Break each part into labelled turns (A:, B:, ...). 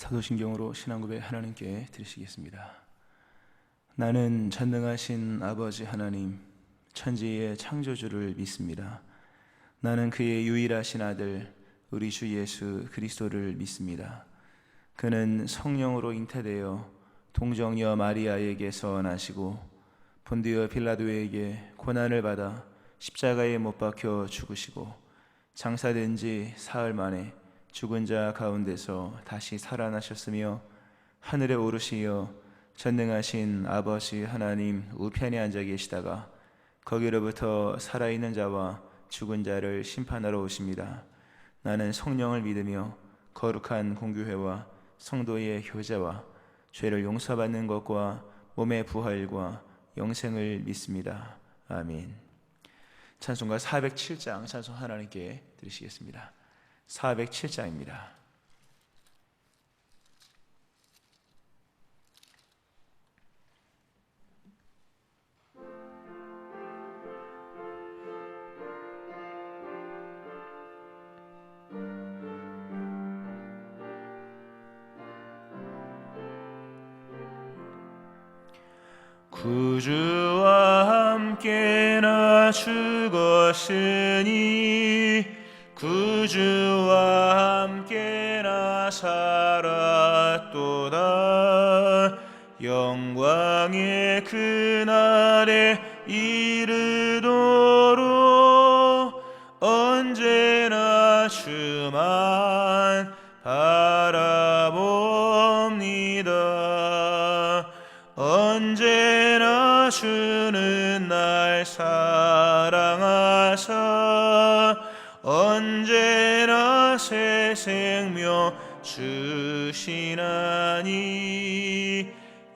A: 사도신경으로 신앙고백 하나님께 드리시겠습니다. 나는 전능하신 아버지 하나님, 천지의 창조주를 믿습니다. 나는 그의 유일하신 아들 우리 주 예수 그리스도를 믿습니다. 그는 성령으로 잉태되어 동정녀 마리아에게서 나시고 본디오 빌라도에게 고난을 받아 십자가에 못 박혀 죽으시고 장사된 지 사흘 만에 죽은 자 가운데서 다시 살아나셨으며 하늘에 오르시어 전능하신 아버지 하나님 우편에 앉아 계시다가 거기로부터 살아있는 자와 죽은 자를 심판하러 오십니다. 나는 성령을 믿으며 거룩한 공교회와 성도의 교제와 죄를 용서받는 것과 몸의 부활과 영생을 믿습니다. 아멘. 찬송가 407장 찬송 하나님께 드리시겠습니다. 407장입니다. 구주와 함께나 죽었으니 구주와 함께나 살았도다. 영광의 그날에 이르도록 언제나 주만 바라봅니다. 언제나 주는 날 사랑하사 언제나 새 생명 주시나니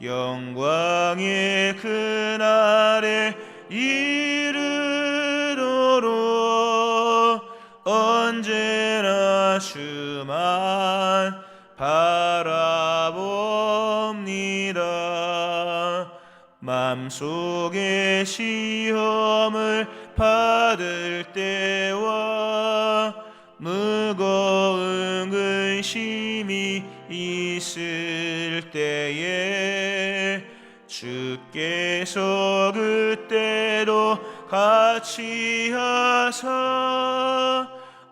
A: 영광의 그날에 이르도록 언제나 주만 바라봅니다. 맘속에 시험을 받을 때와 무거운 근심이 있을 때에 주께서 그때도 같이 하사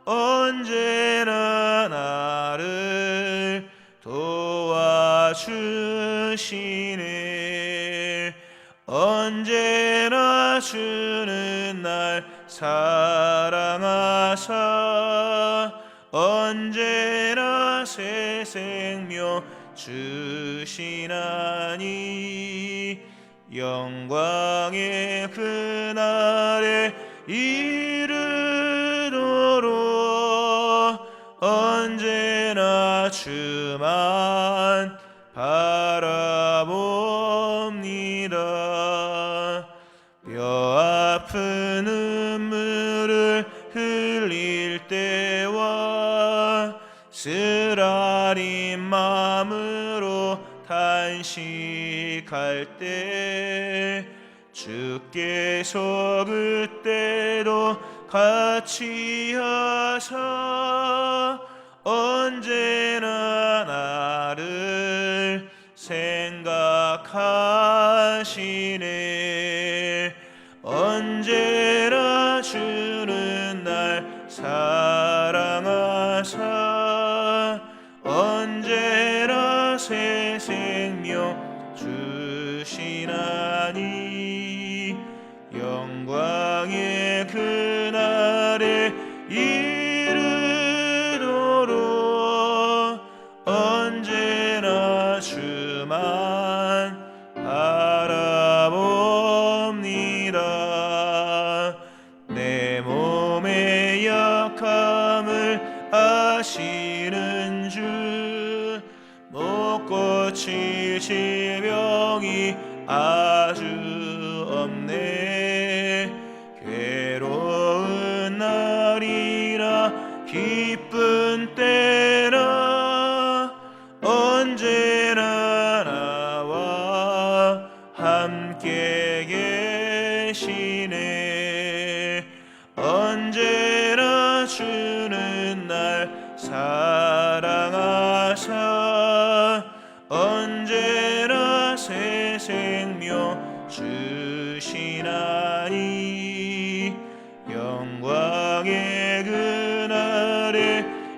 A: 언제나 나를 도와주시네. 언제나 주는 날 사랑하사 언제나 새 생명 주시나니 영광의 그날에 이르도록 언제나 주만 바라봅니다. 뼈 아픈 눈물을 흘릴 때와 쓰라린 마음으로 탄식할 때 주께서 그때도 같이 하사 언제나 나를 생각하시네. 언제나 주는 날 사랑하사 언제나 새 생명 주시나니 영광의 그날에 이르도록 언제나 주만 바라봅니다. 내 몸의 약함을 아시는 주 못 고칠 질병이 아주 없네. 괴로운 날이라 기쁜 때나 언제나 나와 함께 계시네. 언제나 주는 날 사랑하사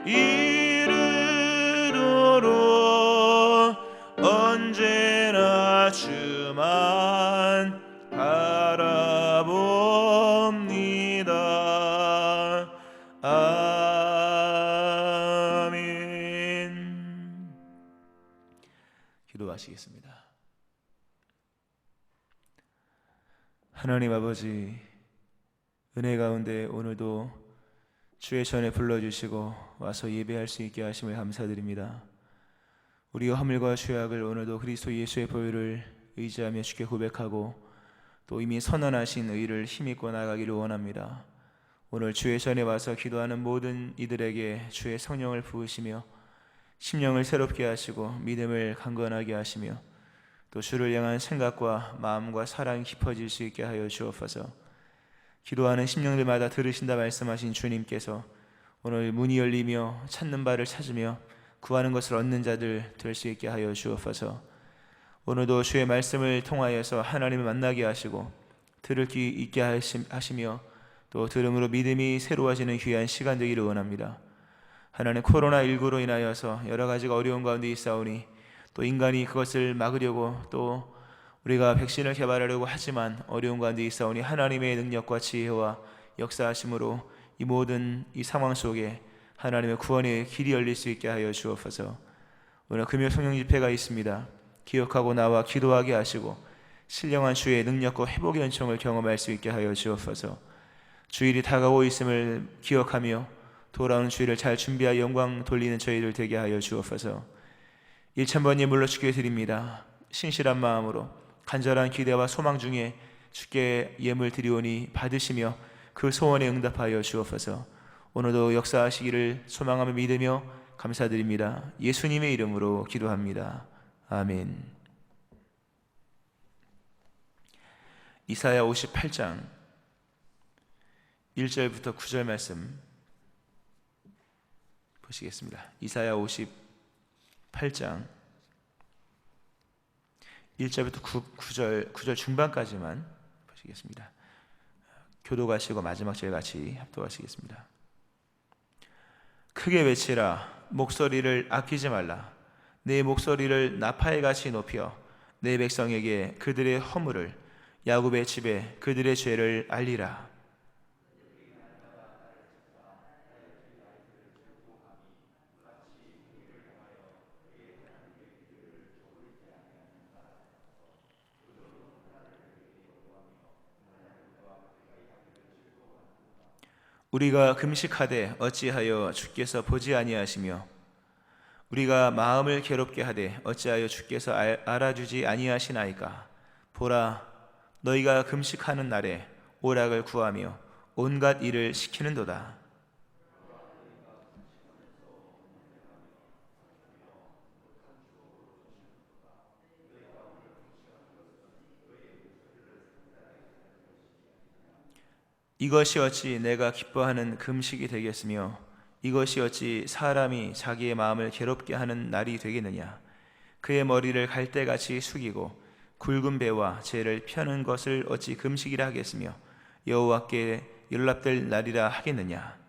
A: 이르도록 언제나 주만 바라봅니다. 아멘. 기도하시겠습니다. 하나님 아버지, 은혜 가운데 오늘도 주의 전에 불러주시고 와서 예배할 수 있게 하심을 감사드립니다. 우리의 허물과 죄악을 오늘도 그리스도 예수의 보혈을 의지하며 주께 고백하고 또 이미 선언하신 의를 힘입고 나가기를 원합니다. 오늘 주의 전에 와서 기도하는 모든 이들에게 주의 성령을 부으시며 심령을 새롭게 하시고 믿음을 강건하게 하시며 또 주를 향한 생각과 마음과 사랑이 깊어질 수 있게 하여 주옵소서. 기도하는 심령들마다 들으신다 말씀하신 주님께서 오늘 문이 열리며 찾는 바를 찾으며 구하는 것을 얻는 자들 될 수 있게 하여 주옵소서. 오늘도 주의 말씀을 통하여서 하나님을 만나게 하시고 들을 귀 있게 하시며 또 들음으로 믿음이 새로워지는 귀한 시간 되기를 원합니다. 하나님, 코로나19로 인하여서 여러 가지가 어려운 가운데 있사오니 또 인간이 그것을 막으려고 또 우리가 백신을 개발하려고 하지만 어려운 가운데 있사오니 하나님의 능력과 지혜와 역사하심으로 이 모든 이 상황 속에 하나님의 구원의 길이 열릴 수 있게 하여 주옵소서. 오늘 금요 성령 집회가 있습니다. 기억하고 나와 기도하게 하시고 신령한 주의 능력과 회복의 은총을 경험할 수 있게 하여 주옵소서. 주일이 다가오고 있음을 기억하며 돌아오는 주일을 잘 준비하여 영광 돌리는 저희들 되게 하여 주옵소서. 1000번 예물로 주께 드립니다. 신실한 마음으로 간절한 기대와 소망 중에 주께 예물 드리오니 받으시며 그 소원에 응답하여 주옵소서. 오늘도 역사하시기를 소망하며 믿으며 감사드립니다. 예수님의 이름으로 기도합니다. 아멘. 이사야 58장 1절부터 9절 말씀 보시겠습니다. 이사야 58장 1절부터 9절 중반까지만 보시겠습니다. 교도가시고 마지막 절 같이 합독하시겠습니다. 크게 외치라. 목소리를 아끼지 말라. 내 목소리를 나팔같이 높여 내 백성에게 그들의 허물을, 야곱의 집에 그들의 죄를 알리라. 우리가 금식하되 어찌하여 주께서 보지 아니하시며 우리가 마음을 괴롭게 하되 어찌하여 주께서 알아주지 아니하시나이까. 보라, 너희가 금식하는 날에 오락을 구하며 온갖 일을 시키는도다. 이것이 어찌 내가 기뻐하는 금식이 되겠으며 이것이 어찌 사람이 자기의 마음을 괴롭게 하는 날이 되겠느냐. 그의 머리를 갈대같이 숙이고 굵은 배와 재를 펴는 것을 어찌 금식이라 하겠으며 여호와께 연락될 날이라 하겠느냐.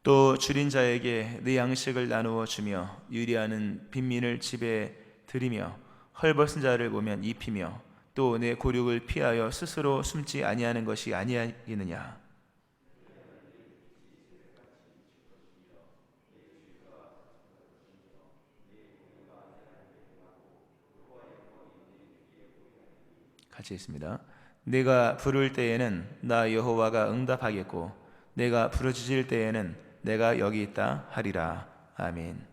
A: 또 줄인 자에게 네 양식을 나누어 주며 유리하는 빈민을 집에 들이며 헐벗은 자를 보면 입히며 또 내 고륙을 피하여 스스로 숨지 아니하는 것이 아니하겠느냐. 같이 있습니다. 내가 부를 때에는 나 여호와가 응답하겠고 내가 부르짖을 때에는 내가 여기 있다 하리라. 아멘.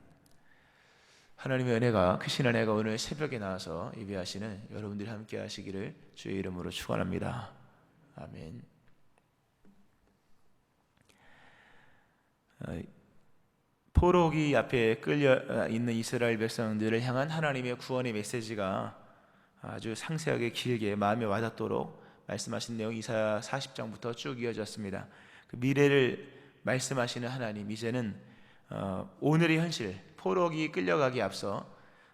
A: 하나님의 은혜가, 크신 은혜가 오늘 새벽에 나와서 예배하시는 여러분들이 함께 하시기를 주의 이름으로 축원합니다. 아멘. 포로기 앞에 끌려 있는 이스라엘 백성들을 향한 하나님의 구원의 메시지가 아주 상세하게 길게 마음에 와닿도록 말씀하신 내용 이사야 40장부터 쭉 이어졌습니다. 그 미래를 말씀하시는 하나님, 이제는 오늘의 현실, 포로기 끌려가기 앞서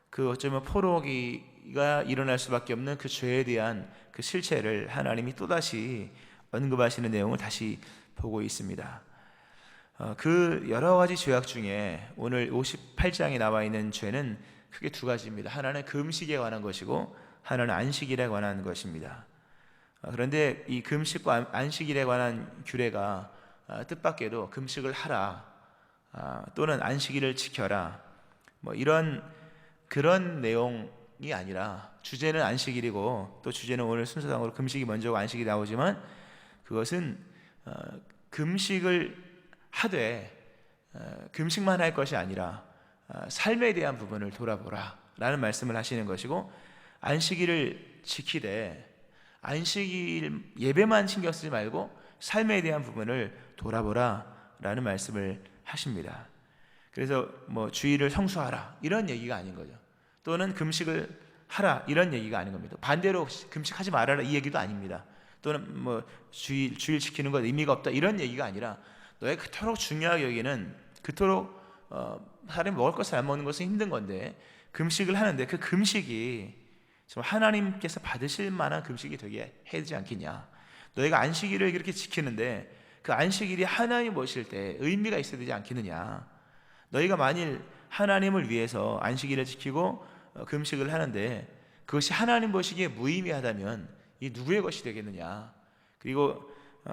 A: 그 어쩌면 포로기가 일어날 수밖에 없는 그 죄에 대한 그 실체를 하나님이 또다시 언급하시는 내용을 다시 보고 있습니다. 그 여러 가지 죄악 중에 오늘 58장에 나와 있는 죄는 크게 두 가지입니다. 하나는 금식에 관한 것이고 하나는 안식일에 관한 것입니다. 그런데 이 금식과 안식일에 관한 규례가 뜻밖에도 금식을 하라 또는 안식일을 지켜라 뭐 이런 그런 내용이 아니라 주제는 안식일이고 또 주제는 오늘 순서상으로 금식이 먼저고 안식이 나오지만 그것은 금식을 하되 금식만 할 것이 아니라 삶에 대한 부분을 돌아보라 라는 말씀을 하시는 것이고 안식일을 지키되 안식일 예배만 신경 쓰지 말고 삶에 대한 부분을 돌아보라 라는 말씀을 하십니다. 그래서 뭐 주일을 성수하라 이런 얘기가 아닌 거죠. 또는 금식을 하라 이런 얘기가 아닌 겁니다. 반대로 금식하지 말아라 이 얘기도 아닙니다. 또는 뭐 주일 지키는 것 의미가 없다 이런 얘기가 아니라 너의 그토록 중요하게 여기는 그토록 사람이 먹을 것을 안 먹는 것은 힘든 건데 금식을 하는데 그 금식이 정말 하나님께서 받으실 만한 금식이 되게 해야 되지 않겠냐. 너희가 안식일을 그렇게 지키는데 그 안식일이 하나님 모실 때 의미가 있어야 되지 않겠느냐. 너희가 만일 하나님을 위해서 안식일을 지키고 금식을 하는데 그것이 하나님 보시기에 무의미하다면 이 누구의 것이 되겠느냐. 그리고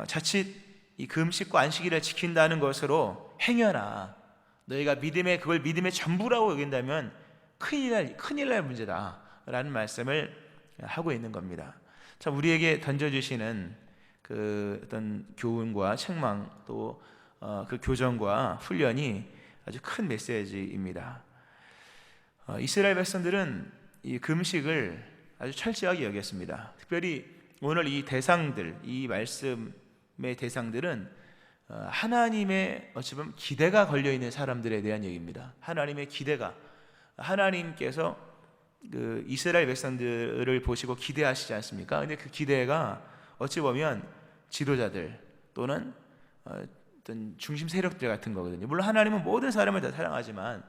A: 자칫 이 금식과 안식일을 지킨다는 것으로 행여나 너희가 그걸 믿음의 전부라고 여긴다면 큰일 날 문제다 라는 말씀을 하고 있는 겁니다. 참 우리에게 던져주시는 그 어떤 교훈과 책망 또 그 교정과 훈련이 아주 큰 메시지입니다. 이스라엘 백성들은 이 금식을 아주 철저하게 여겼습니다. 특별히 오늘 이 대상들, 이 말씀의 대상들은 하나님의 어찌 보면 기대가 걸려있는 사람들에 대한 얘기입니다. 하나님의 기대가 하나님께서 그 이스라엘 백성들을 보시고 기대하시지 않습니까? 근데 그 기대가 어찌 보면 지도자들 또는 어떤 중심 세력들 같은 거거든요. 물론 하나님은 모든 사람을 다 사랑하지만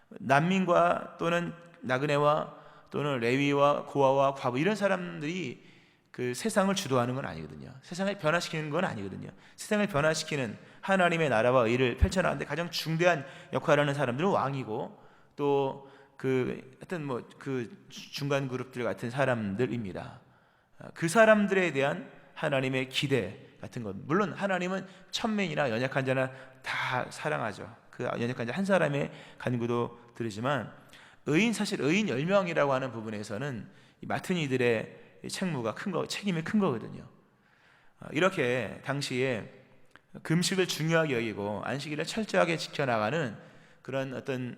A: 난민과 또는 나그네와 또는 레위와 고아와 과부 이런 사람들이 그 세상을 주도하는 건 아니거든요. 세상을 변화시키는 건 아니거든요. 세상을 변화시키는 하나님의 나라와 의를 펼쳐나가는데 가장 중대한 역할을 하는 사람들은 왕이고 또 그 하여튼 뭐 그 중간 그룹들 같은 사람들입니다. 그 사람들에 대한 하나님의 기대 같은 것. 물론 하나님은 천민이나 연약한 자나 다 사랑하죠. 그 연약한 자 한 사람의 간구도 들으지만 사실 의인 10명이라고 하는 부분에서는 이 맡은 이들의 책무가 책임이 큰 거거든요. 이렇게 당시에 금식을 중요하게 여기고 안식일을 철저하게 지켜나가는 그런 어떤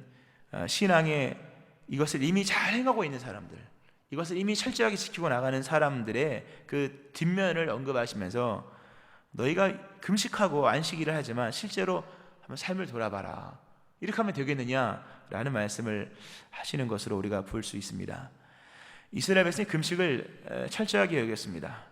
A: 신앙의 이것을 이미 잘 행하고 있는 사람들, 이것을 이미 철저하게 지키고 나가는 사람들의 그 뒷면을 언급하시면서 너희가 금식하고 안식일을 하지만 실제로 한번 삶을 돌아봐라. 이렇게 하면 되겠느냐라는 말씀을 하시는 것으로 우리가 볼 수 있습니다. 이스라엘 백성이 금식을 철저하게 여겼습니다.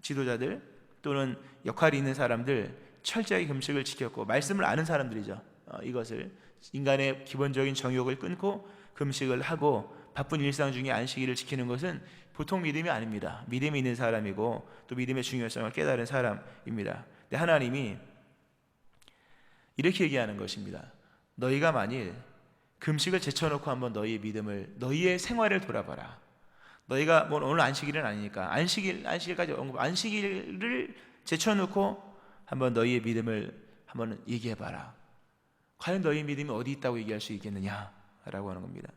A: 지도자들 또는 역할이 있는 사람들 철저하게 금식을 지켰고 말씀을 아는 사람들이죠. 이것을 인간의 기본적인 정욕을 끊고 금식을 하고 바쁜 일상 중에 안식일을 지키는 것은 보통 믿음이 아닙니다. 믿음이 있는 사람이고 또 믿음의 중요성을 깨달은 사람입니다. 근데 하나님이 이렇게 얘기하는 것입니다. 너희가 만일 금식을 제쳐놓고 한번 너희의 믿음을 너희의 생활을 돌아봐라. 너희가 뭐 오늘 안식일은 아니니까 안식일까지 안식일을 제쳐놓고 한번 너희의 믿음을 한번 얘기해봐라. 과연 너희 믿음이 어디 있다고 얘기할 수 있겠느냐라고 하는 겁니다.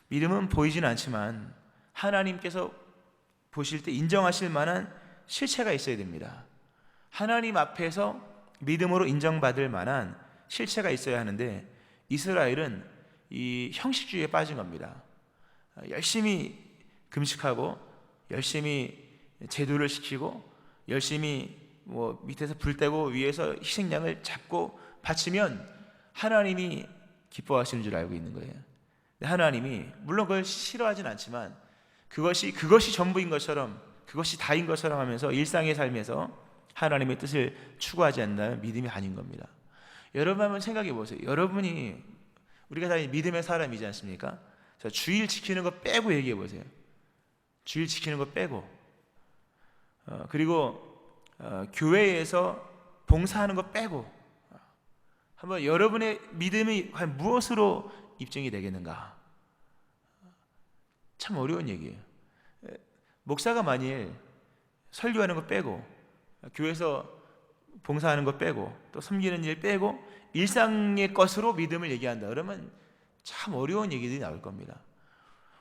A: 믿음은 보이진 않지만 하나님께서 보실 때 인정하실 만한 실체가 있어야 됩니다. 하나님 앞에서 믿음으로 인정받을 만한 실체가 있어야 하는데 이스라엘은 이 형식주의에 빠진 겁니다. 열심히 금식하고 열심히 제도를 지키고 열심히 뭐 밑에서 불 떼고 위에서 희생양을 잡고 바치면 하나님이 기뻐하시는 줄 알고 있는 거예요. 하나님이 물론 그걸 싫어하진 않지만 그것이 전부인 것처럼 그것이 다인 것처럼 하면서 일상의 삶에서 하나님의 뜻을 추구하지 않는다면 믿음이 아닌 겁니다. 여러분 한번 생각해 보세요. 우리가 다 믿음의 사람이지 않습니까? 자, 주일 지키는 거 빼고 얘기해 보세요. 주일 지키는 거 빼고. 그리고 교회에서 봉사하는 거 빼고. 한번 여러분의 믿음이 과연 무엇으로 입증이 되겠는가? 참 어려운 얘기예요. 목사가 만일 설교하는 거 빼고, 교회에서 봉사하는 거 빼고, 또 섬기는 일 빼고 일상의 것으로 믿음을 얘기한다 그러면 참 어려운 얘기들이 나올 겁니다.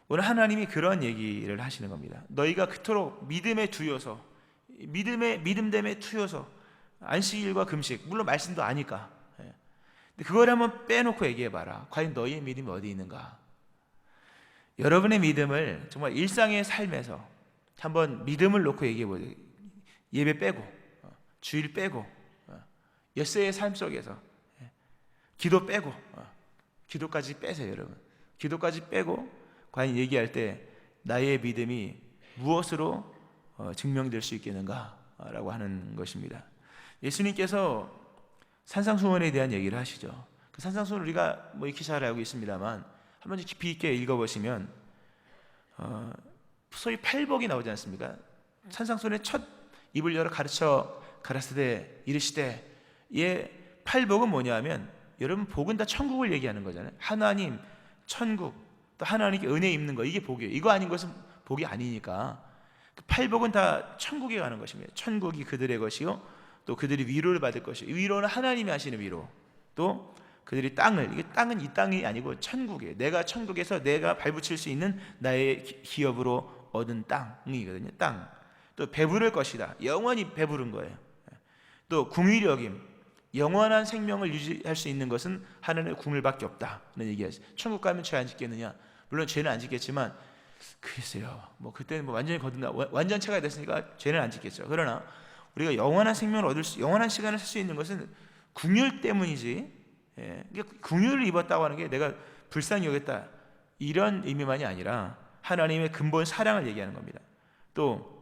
A: 오늘 하나님이 그런 얘기를 하시는 겁니다. 너희가 그토록 믿음에 두여서, 믿음됨에 투여서 안식일과 금식, 물론 말씀도 아니까, 그걸 한번 빼놓고 얘기해봐라. 과연 너희의 믿음이 어디 있는가? 여러분의 믿음을 정말 일상의 삶에서 한번 믿음을 놓고 얘기해보세요. 예배 빼고, 주일 빼고, 엿새의 삶 속에서 기도 빼고, 기도까지 빼세요. 여러분, 기도까지 빼고 과연 얘기할 때 나의 믿음이 무엇으로 증명될 수 있겠는가 라고 하는 것입니다. 예수님께서 산상수훈에 대한 얘기를 하시죠. 그 산상수훈 우리가 익히 잘 알고 있습니다만 한번 깊이 있게 읽어보시면 소위 팔복이 나오지 않습니까? 산상수훈의 첫 입을 열어 가르쳐 가라사대 이르시되, 이 팔복은 뭐냐면 여러분 복은 다 천국을 얘기하는 거잖아요. 하나님, 천국, 또 하나님께 은혜 입는 거, 이게 복이에요. 이거 아닌 것은 복이 아니니까 그 팔복은 다 천국에 가는 것입니다. 천국이 그들의 것이요 또 그들이 위로를 받을 것이요, 위로는 하나님이 하시는 위로, 또 그들이 땅을, 이게 땅은 이 땅이 아니고 천국이에요. 내가 천국에서 내가 발붙일 수 있는 나의 기업으로 얻은 땅이거든요. 땅. 또 배부를 것이다. 영원히 배부른 거예요. 또 궁일여김, 영원한 생명을 유지할 수 있는 것은 하나님의 궁을밖에 없다는 얘기하죠. 천국 가면 죄 안 짓겠느냐? 물론 죄는 안 짓겠지만 글쎄요, 그때는 완전히 거듭나 완전체가 됐으니까 죄는 안 짓겠죠. 그러나 우리가 영원한 생명을 얻을 수, 영원한 시간을 살 수 있는 것은 궁율 때문이지, 궁율을 입었다고 하는 게 내가 불쌍히 여겼다 이런 의미만이 아니라 하나님의 근본 사랑을 얘기하는 겁니다. 또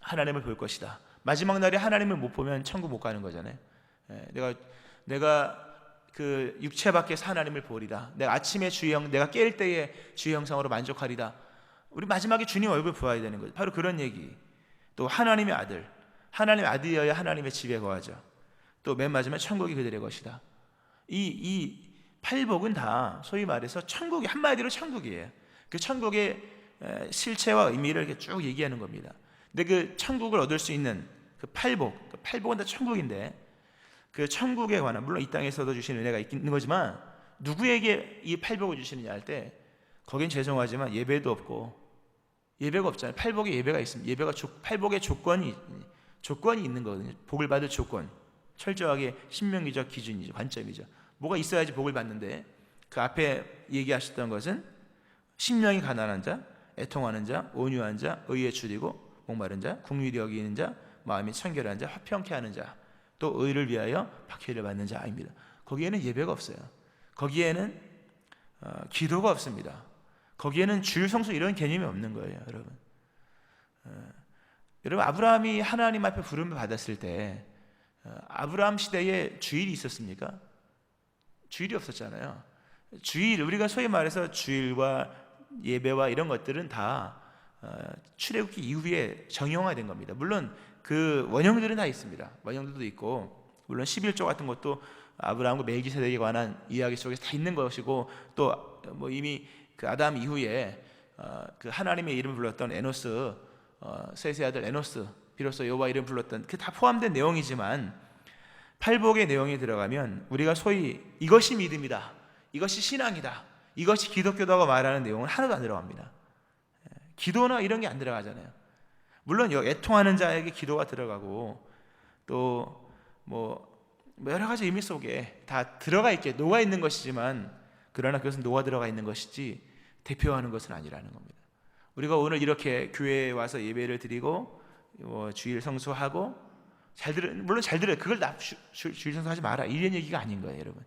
A: 하나님을 볼 것이다. 마지막 날에 하나님을 못 보면 천국 못 가는 거잖아요. 내가 그 육체 밖에서 하나님을 보리다. 내가 아침에 내가 깰 때에 주의 형상으로 만족하리다. 우리 마지막에 주님 얼굴 보아야 되는 거죠. 바로 그런 얘기. 또 하나님의 아들, 하나님의 아들이어야 하나님의 집에 거하죠. 또 맨 마지막에 천국이 그들의 것이다. 이 팔복은 다 소위 말해서 천국이, 한마디로 천국이에요. 그 천국의 실체와 의미를 이렇게 쭉 얘기하는 겁니다. 근데 그 천국을 얻을 수 있는 그 팔복은 다 천국인데, 그 천국에 관한, 물론 이 땅에서도 주시는 은혜가 있는 거지만 누구에게 이 팔복을 주시느냐 할 때 거긴 죄송하지만 예배도 없고, 예배가 없잖아요. 팔복에 예배가 있습니다. 팔복의 조건이 있는 거거든요. 복을 받을 조건, 철저하게 신명기적 기준이죠. 관점이죠. 뭐가 있어야지 복을 받는데, 그 앞에 얘기하셨던 것은 심령이 가난한 자, 애통하는 자, 온유한 자, 의에 줄이고 목마른 자, 긍휼히 여기는 자, 마음이 청결한 자, 화평케 하는 자, 또 의를 위하여 박해를 받는 자입니다. 거기에는 예배가 없어요. 거기에는 기도가 없습니다. 거기에는 주일 성수 이런 개념이 없는 거예요. 여러분 아브라함이 하나님 앞에 부름을 받았을 때 아브라함 시대에 주일이 있었습니까? 주일이 없었잖아요. 우리가 소위 말해서 주일과 예배와 이런 것들은 다 출애굽기 이후에 정형화된 겁니다. 물론 그 원형들은 다 있습니다. 원형들도 있고, 물론 11조 같은 것도 아브라함과 멜기세덱에 관한 이야기 속에서 다 있는 것이고, 또 이미 그 아담 이후에 그 하나님의 이름을 불렀던 에노스, 셋의 아들 에노스, 비로소 여호와 이름 불렀던, 그 다 포함된 내용이지만 팔복의 내용이 들어가면 우리가 소위 이것이 믿음이다, 이것이 신앙이다, 이것이 기독교다고 말하는 내용은 하나도 안 들어갑니다. 기도나 이런 게 안 들어가잖아요. 물론 애통하는 자에게 기도가 들어가고, 또 여러 가지 의미 속에 다 들어가 있게 녹아 있는 것이지만, 그러나 그것은 녹아 들어가 있는 것이지 대표하는 것은 아니라는 겁니다. 우리가 오늘 이렇게 교회에 와서 예배를 드리고 주일 성수하고 물론 잘 들어요. 그걸 주일 성수하지 마라 이런 얘기가 아닌 거예요, 여러분.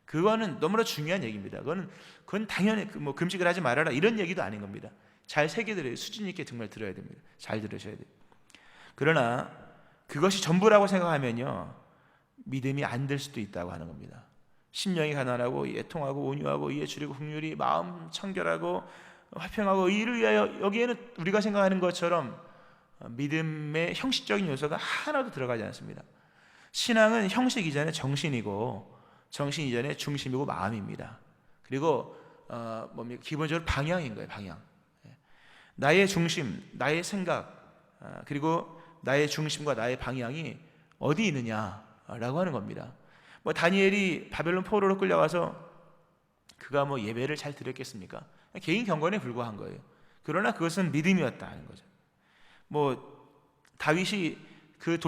A: 그거는 너무나 중요한 얘기입니다. 그건 당연히 금식을 하지 말아라 이런 얘기도 아닌 겁니다. 잘 새겨들어요. 수준 있게 정말 들어야 됩니다. 잘 들으셔야 돼요. 그러나 그것이 전부라고 생각하면요, 믿음이 안 될 수도 있다고 하는 겁니다. 심령이 가난하고 애통하고 온유하고 이에 줄이고 긍휼히 마음 청결하고 화평하고 이를 위하여, 여기에는 우리가 생각하는 것처럼 믿음의 형식적인 요소가 하나도 들어가지 않습니다. 신앙은 형식 이전에 정신이고, 정신 이전에 중심이고 마음입니다. 그리고 뭡니까? 기본적으로 방향인 거예요. 방향. 나의 중심, 나의 생각, 그리고 나의 중심과 나의 방향이 어디 있느냐라고 하는 겁니다. 뭐 다니엘이 바벨론 포로로 끌려가서 그가 뭐 예배를 잘 드렸겠습니까? 개인 경건에 불과한 거예요. 그러나 그것은 믿음이었다 하는 거죠. 뭐 다윗이 그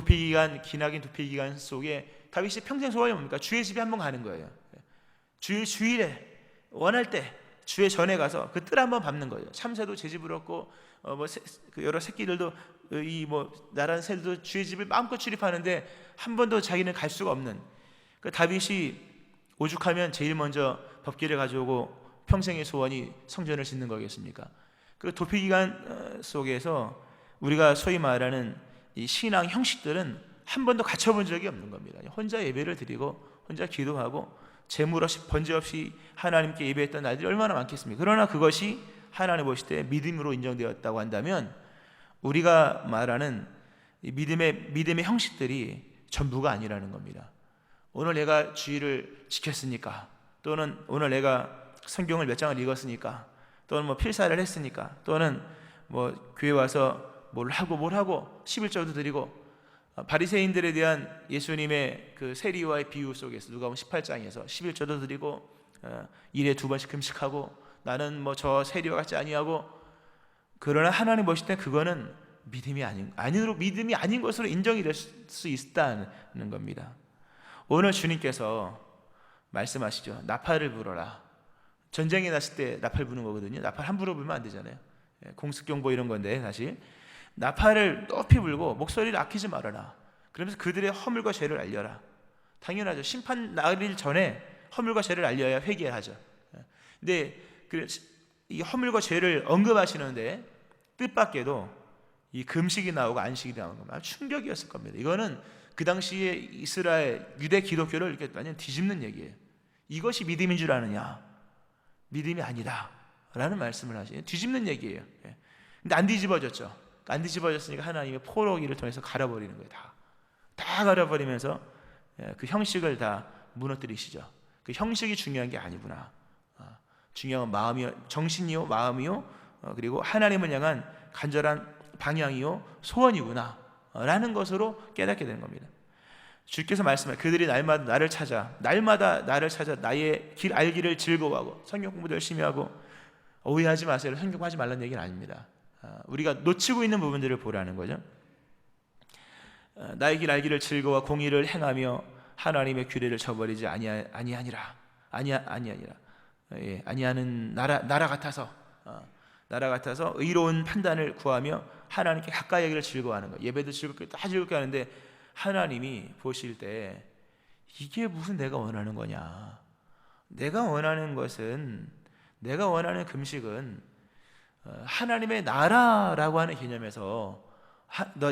A: 기나긴 도피 기간 속에 다윗이 평생 소원이 뭡니까? 주의 집에 한번 가는 거예요. 주일에 원할 때 주의 전에 가서 그 뜰 한번 밟는 거예요. 참새도 제 집을 얻고 그 여러 새끼들도 이 나란 새들도 주의 집을 마음껏 출입하는데 한 번도 자기는 갈 수가 없는, 그 다윗이 오죽하면 제일 먼저 법궤를 가져오고 평생의 소원이 성전을 짓는 거겠습니까? 그 도피 기간 속에서 우리가 소위 말하는 이 신앙 형식들은 한 번도 갖춰본 적이 없는 겁니다. 혼자 예배를 드리고 혼자 기도하고 재물 없이 번제 없이 하나님께 예배했던 날들이 얼마나 많겠습니까? 그러나 그것이 하나님 보실 때 믿음으로 인정되었다고 한다면 우리가 말하는 이 믿음의 형식들이 전부가 아니라는 겁니다. 오늘 내가 주일을 지켰으니까, 또는 오늘 내가 성경을 몇 장을 읽었으니까, 또는 뭐 필사를 했으니까, 또는 뭐 교회 와서 뭘 하고 11조도 드리고, 바리새인들에 대한 예수님의 그 세리와의 비유 속에서 누가복음 18장에서 11조도 드리고 일에 2번씩 금식하고 나는 뭐 저 세리와 같지 아니하고, 그러나 하나님 보실 때 그거는 믿음이 아닌 것으로 인정이 될 수 있다는 겁니다. 오늘 주님께서 말씀하시죠. 나팔을 불어라. 전쟁이 났을 때 나팔 부는 거거든요. 나팔 함부로 불면 안 되잖아요. 공습경보 이런 건데, 사실 나팔을 높이 불고 목소리를 아끼지 말아라. 그러면서 그들의 허물과 죄를 알려라. 당연하죠. 심판 나일 전에 허물과 죄를 알려야 회개하죠. 근데 이 허물과 죄를 언급하시는데 뜻밖에도 이 금식이 나오고 안식이 나오는 건 충격이었을 겁니다. 이거는 그 당시에 이스라엘 유대 기독교를 이렇게 완전 뒤집는 얘기예요. 이것이 믿음인 줄 아느냐? 믿음이 아니다 라는 말씀을 하시죠. 뒤집는 얘기예요. 근데 안 뒤집어졌죠. 안 뒤집어졌으니까 하나님의 포로기를 통해서 갈아버리는 거예요. 다 갈아버리면서 그 형식을 다 무너뜨리시죠. 그 형식이 중요한 게 아니구나. 중요한 마음이요, 정신이요, 마음이요, 그리고 하나님을 향한 간절한 방향이요, 소원이구나 라는 것으로 깨닫게 되는 겁니다. 주께서 말씀하시죠. 그들이 날마다 나를 찾아 나의 길 알기를 즐거워하고, 성경 공부도 열심히 하고, 오해하지 마세요. 성경 공부하지 말라는 얘기는 아닙니다. 우리가 놓치고 있는 부분들을 보라는 거죠. 나의 길 알기를 즐거워 공의를 행하며 하나님의 규례를 저버리지 아니하니라. 아니하는 나라 같아서 의로운 판단을 구하며 하나님께 가까이 하기를 즐거워하는 거. 예배도 즐겁게 다 즐겁게 하는데 하나님이 보실 때 이게 무슨 내가 원하는 거냐? 내가 원하는 금식은 하나님의 나라라고 하는 개념에서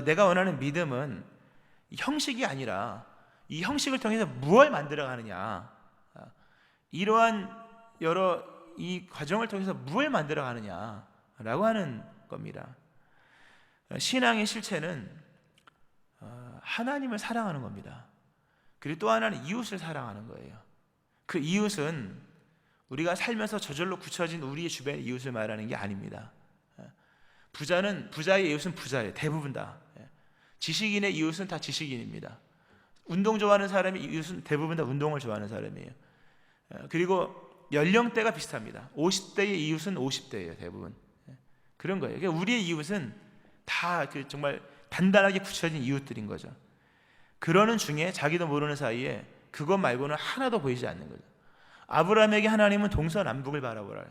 A: 내가 원하는 믿음은 형식이 아니라 이 형식을 통해서 무엇을 만들어가느냐, 이러한 여러 이 과정을 통해서 무엇을 만들어가느냐라고 하는 겁니다. 신앙의 실체는 하나님을 사랑하는 겁니다. 그리고 또 하나는 이웃을 사랑하는 거예요. 그 이웃은 우리가 살면서 저절로 굳혀진 우리의 주변 이웃을 말하는 게 아닙니다. 부자의 이웃은 부자예요. 대부분 다. 지식인의 이웃은 다 지식인입니다. 운동 좋아하는 사람의 이웃은 대부분 다 운동을 좋아하는 사람이에요. 그리고 연령대가 비슷합니다. 50대의 이웃은 50대예요. 대부분. 그런 거예요. 그러니까 우리의 이웃은 다 정말 단단하게 굳혀진 이웃들인 거죠. 그러는 중에 자기도 모르는 사이에 그것 말고는 하나도 보이지 않는 거죠. 아브라함에게 하나님은 동서남북을 바라보라.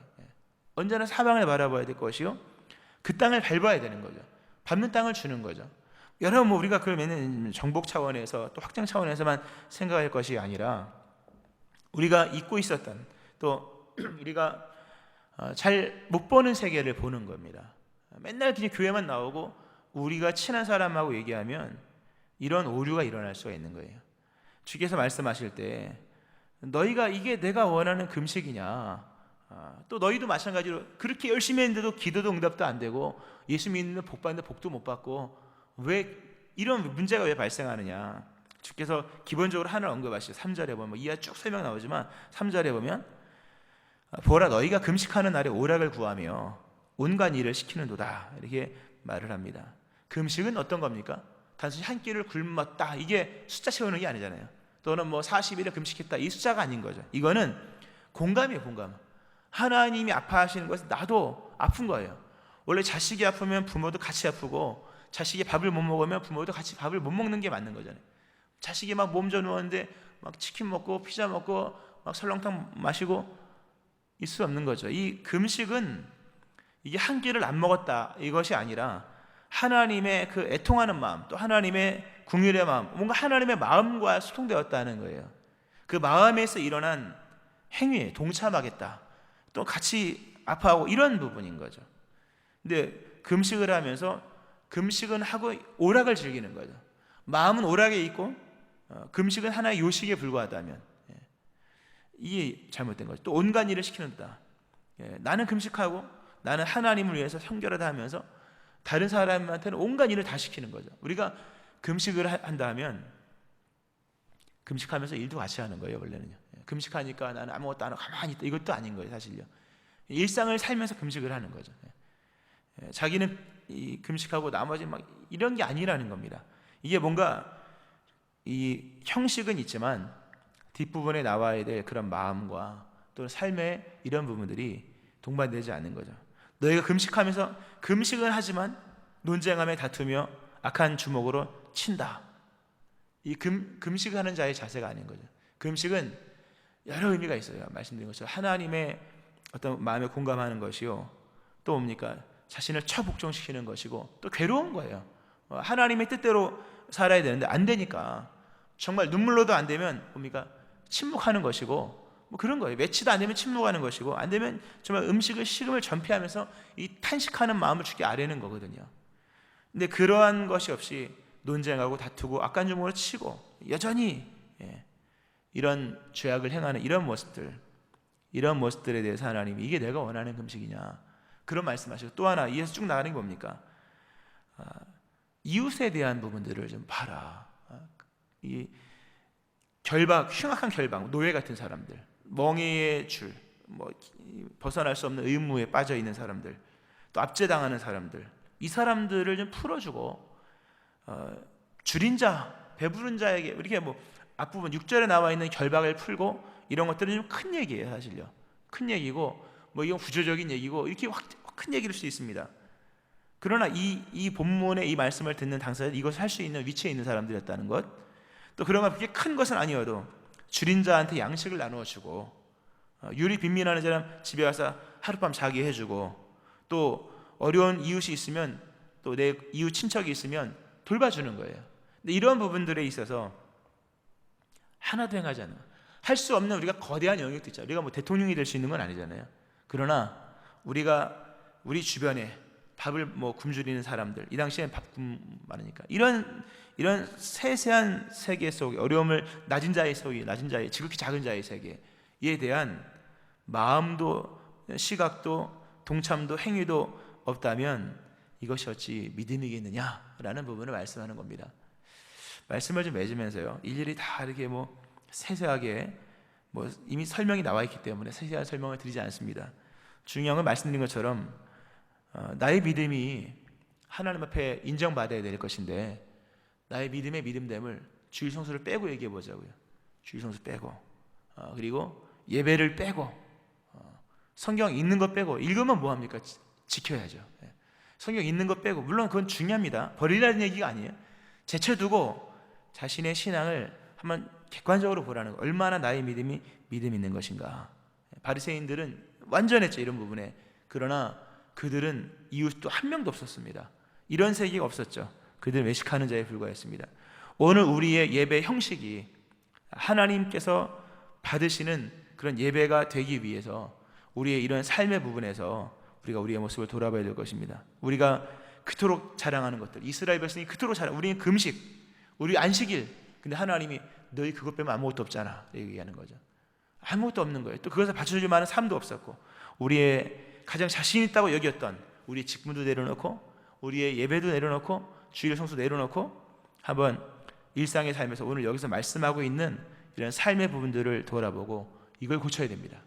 A: 언제나 사방을 바라봐야 될 것이요, 그 땅을 밟아야 되는 거죠. 밟는 땅을 주는 거죠. 여러분, 우리가 그러면 정복 차원에서 또 확장 차원에서만 생각할 것이 아니라 우리가 잊고 있었던, 또 우리가 잘 못 보는 세계를 보는 겁니다. 맨날 그냥 교회만 나오고 우리가 친한 사람하고 얘기하면 이런 오류가 일어날 수가 있는 거예요. 주께서 말씀하실 때 너희가 이게 내가 원하는 금식이냐? 또 너희도 마찬가지로 그렇게 열심히 했는데도 기도도 응답도 안 되고 예수 믿는 복 받는데 복도 못 받고 왜 이런 문제가 왜 발생하느냐? 주께서 기본적으로 하나를 언급하시죠. 3절에 보면 이하 쭉 설명 나오지만 3절에 보면 보라 너희가 금식하는 날에 오락을 구하며 온갖 일을 시키는도다 이렇게 말을 합니다. 금식은 어떤 겁니까? 단순히 한 끼를 굶었다 이게 숫자 채우는 게 아니잖아요. 또는 뭐 40일을 금식했다 이 숫자가 아닌 거죠. 이거는 공감이에요. 공감. 하나님이 아파하시는 것은 나도 아픈 거예요. 원래 자식이 아프면 부모도 같이 아프고 자식이 밥을 못 먹으면 부모도 같이 밥을 못 먹는 게 맞는 거잖아요. 자식이 막 몸져 누웠는데 막 치킨 먹고 피자 먹고 막 설렁탕 마시고 있을 수 없는 거죠. 이 금식은 이게 한 끼를 안 먹었다 이것이 아니라 하나님의 그 애통하는 마음 또 하나님의 긍휼의 마음 뭔가 하나님의 마음과 소통되었다는 거예요. 그 마음에서 일어난 행위에 동참하겠다 또 같이 아파하고 이런 부분인 거죠. 근데 금식을 하면서 금식은 하고 오락을 즐기는 거죠. 마음은 오락에 있고 금식은 하나의 요식에 불과하다면 이게 잘못된 거죠. 또 온갖 일을 시키는다. 나는 금식하고 나는 하나님을 위해서 성결하다 하면서 다른 사람한테는 온갖 일을 다 시키는 거죠. 우리가 금식을 한다 하면 금식하면서 일도 같이 하는 거예요. 원래는요. 금식하니까 나는 아무것도 안 하고 가만히 있다 이것도 아닌 거예요. 사실요. 일상을 살면서 금식을 하는 거죠. 자기는 이 금식하고 나머지 막 이런 게 아니라는 겁니다. 이게 뭔가 이 형식은 있지만 뒷부분에 나와야 될 그런 마음과 또 삶의 이런 부분들이 동반되지 않는 거죠. 너희가 금식하면서 금식은 하지만 논쟁하며 다투며 악한 주먹으로 친다. 이 금식하는 자의 자세가 아닌 거죠. 금식은 여러 의미가 있어요. 말씀드린 것처럼 하나님의 어떤 마음에 공감하는 것이요. 또 뭡니까? 자신을 처복종시키는 것이고 또 괴로운 거예요. 하나님의 뜻대로 살아야 되는데 안 되니까 정말 눈물로도 안 되면 뭡니까? 침묵하는 것이고 뭐 그런 거예요. 며칠도 안 되면 침묵하는 것이고 안 되면 정말 음식을 식음을 전폐하면서 이 탄식하는 마음을 주께 아뢰는 거거든요. 근데 그러한 것이 없이 논쟁하고 다투고 악한 주먹으로 치고 여전히 이런 죄악을 행하는 이런 모습들에 대해서 하나님이 이게 내가 원하는 금식이냐 그런 말씀하시고 또 하나 이에서 쭉 나가는 게 뭡니까? 이웃에 대한 부분들을 좀 봐라. 이 결박, 흉악한 결박, 노예 같은 사람들, 멍에의 줄, 뭐 벗어날 수 없는 의무에 빠져 있는 사람들, 또 압제당하는 사람들, 이 사람들을 좀 풀어주고 줄인 자, 배부른 자에게 이렇게 뭐 앞부분 6절에 나와 있는 결박을 풀고 이런 것들은 좀 큰 얘기예요, 사실요. 큰 얘기고 뭐 이건 구조적인 얘기고 이렇게 확 큰 얘기일 수 있습니다. 그러나 이 본문의 이 말씀을 듣는 당사자 이것을 할 수 있는 위치에 있는 사람들이었다는 것, 또 그런 거 그렇게 큰 것은 아니어도 줄인 자한테 양식을 나누어 주고 유리 빈민하는 사람 집에 와서 하룻밤 자게 해주고 또 어려운 이웃이 있으면 또 내 이웃 친척이 있으면 돌봐주는 거예요. 근데 이런 부분들에 있어서 하나도 행하지 않는 할 수 없는 우리가 거대한 영역도 있죠. 우리가 뭐 대통령이 될 수 있는 건 아니잖아요. 그러나 우리가 우리 주변에 밥을 뭐 굶주리는 사람들, 이 당시엔 밥굶 많으니까 이런 세세한 세계 속에 어려움을 낮은 자의 지극히 작은 자의 세계에 대한 마음도 시각도 동참도 행위도 없다면 이것이 어찌 믿음이겠느냐라는 부분을 말씀하는 겁니다. 말씀을 좀 맺으면서요. 일일이 다 이렇게 뭐 세세하게 뭐 이미 설명이 나와 있기 때문에 세세한 설명을 드리지 않습니다. 중요한 건 말씀드린 것처럼 나의 믿음이 하나님 앞에 인정받아야 될 것인데 나의 믿음의 믿음됨을 주일 성수를 빼고 얘기해 보자고요. 주일 성수 빼고 그리고 예배를 빼고 성경 읽는 것 빼고 읽으면 뭐합니까? 지켜야죠. 성경 읽는 것 빼고 물론 그건 중요합니다. 버리라는 얘기가 아니에요. 제쳐두고 자신의 신앙을 한번 객관적으로 보라는 거. 얼마나 나의 믿음이 믿음 있는 것인가. 바리새인들은 완전했죠. 이런 부분에. 그러나 그들은 이웃도 한 명도 없었습니다. 이런 세계가 없었죠. 그들은 외식하는 자에 불과했습니다. 오늘 우리의 예배 형식이 하나님께서 받으시는 그런 예배가 되기 위해서 우리의 이런 삶의 부분에서 우리가 우리의 모습을 돌아봐야 될 것입니다. 우리가 그토록 자랑하는 것들, 이스라엘 백성이 그토록 우리는 금식, 우리 안식일. 근데 하나님이 너희 그것 빼면 아무것도 없잖아 얘기하는 거죠. 아무것도 없는 거예요. 또 그것을 받쳐줄 만한 삶도 없었고, 우리의 가장 자신 있다고 여겼던 우리의 직분도 내려놓고, 우리의 예배도 내려놓고, 주일 성수 내려놓고, 한번 일상의 삶에서 오늘 여기서 말씀하고 있는 이런 삶의 부분들을 돌아보고 이걸 고쳐야 됩니다.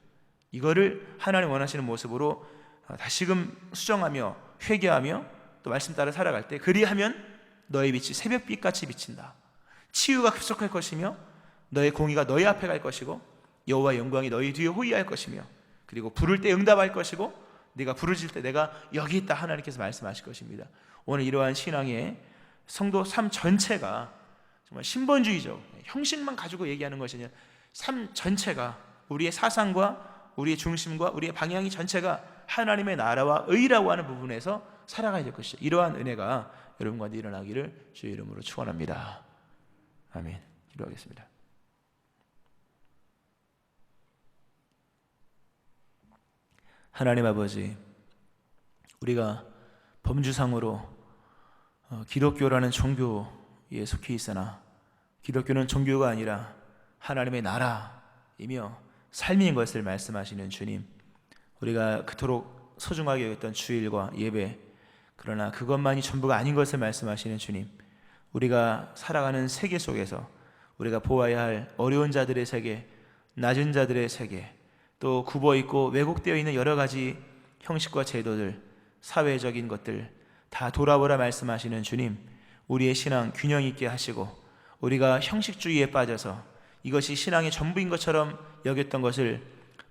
A: 이거를 하나님 원하시는 모습으로 다시금 수정하며 회개하며 또 말씀 따라 살아갈 때, 그리하면 너의 빛이 새벽빛같이 비친다. 치유가 급속할 것이며 너의 공의가 너희 앞에 갈 것이고 여호와의 영광이 너희 뒤에 호위할 것이며, 그리고 부를 때 응답할 것이고 네가 부르실 때 내가 여기 있다 하나님께서 말씀하실 것입니다. 오늘 이러한 신앙의 성도 삶 전체가 정말 신본주의적 형식만 가지고 얘기하는 것이 아니라 삶 전체가, 우리의 사상과 우리의 중심과 우리의 방향이 전체가 하나님의 나라와 의라고 하는 부분에서 살아가야 될 것이죠. 이러한 은혜가 여러분과 일어나기를 주의 이름으로 축원합니다. 아멘. 기도하겠습니다. 하나님 아버지, 우리가 범주상으로 기독교라는 종교에 속해 있으나 기독교는 종교가 아니라 하나님의 나라이며 삶인 것을 말씀하시는 주님, 우리가 그토록 소중하게 여겼던 주일과 예배, 그러나 그것만이 전부가 아닌 것을 말씀하시는 주님, 우리가 살아가는 세계 속에서 우리가 보아야 할 어려운 자들의 세계, 낮은 자들의 세계, 또 굽어있고 왜곡되어 있는 여러 가지 형식과 제도들, 사회적인 것들 다 돌아보라 말씀하시는 주님, 우리의 신앙 균형 있게 하시고 우리가 형식주의에 빠져서 이것이 신앙의 전부인 것처럼 여겼던 것을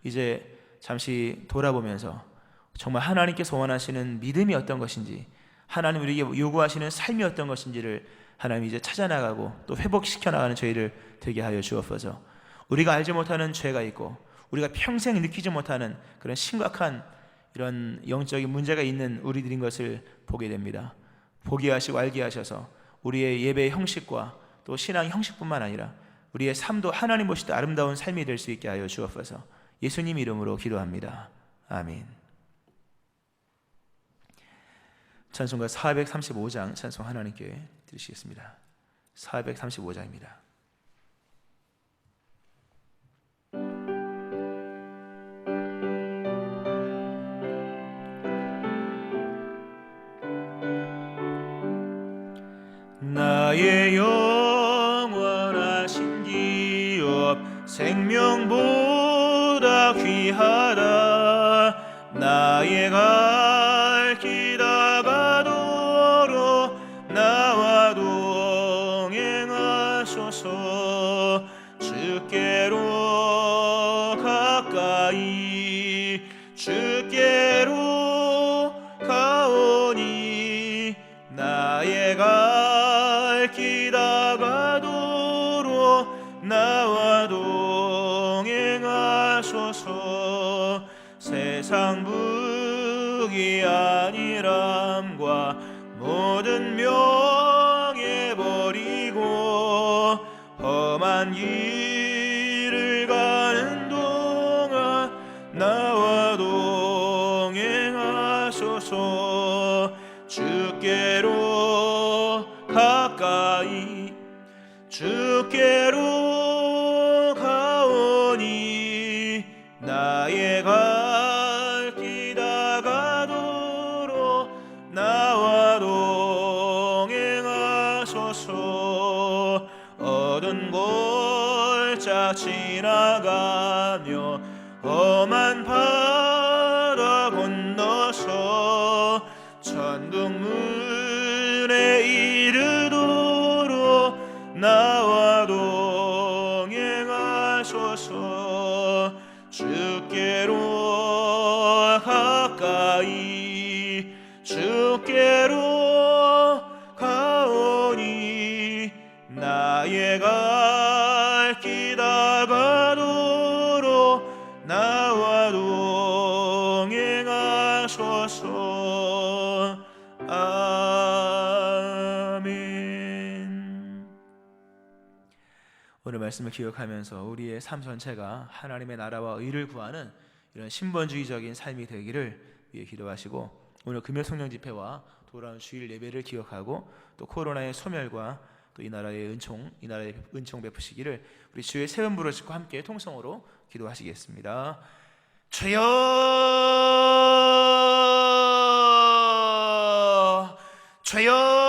A: 이제 잠시 돌아보면서 정말 하나님께서 원하시는 믿음이 어떤 것인지, 하나님 우리에게 요구하시는 삶이 어떤 것인지를 하나님 이제 찾아나가고 또 회복시켜 나가는 저희를 되게 하여 주옵소서. 우리가 알지 못하는 죄가 있고 우리가 평생 느끼지 못하는 그런 심각한 이런 영적인 문제가 있는 우리들인 것을 보게 됩니다. 보게 하시고 알게 하셔서 우리의 예배의 형식과 또 신앙의 형식뿐만 아니라 우리의 삶도 하나님 보실 때 아름다운 삶이 될 수 있게 하여 주옵소서. 예수님 이름으로 기도합니다. 아멘. 찬송가 435장 찬송 하나님께 드리시겠습니다. 435장입니다. 나의 영원하신 기업 생명보다 귀하다. 나의 갈 길 다가도록 나와 동행하소서. 주께로 가까이 주께로 가오니 나의 갈 길 다가도록 나와 동행하소서. 세상 부귀 아니람과 모든 명예 버리고 험한 길을 가는 동안 나와 동행하소서. 주께로 가까이 주께로 가오니 나의 갈 길 다가도록 나와 동행하소서. 어두운 골짜 지나가며 험한 바다 건너서 천국문에 이르도록 나와 동행하소서. 주께로 가까이 주께로 가오니 나의 갈 길 다가도록 나와 동행하소서. 아멘. 오늘 말씀을 기억하면서 우리의 삶 전체가 하나님의 나라와 의를 구하는 이런 신본주의적인 삶이 되기를 위해 기도하시고, 오늘 금요 성령 집회와 돌아온 주일 예배를 기억하고 또 코로나의 소멸과 또 이 나라의 은총 베푸시기를 우리 주의 새 음부를 짓고 함께 통성으로 기도하시겠습니다. 주여, 주여,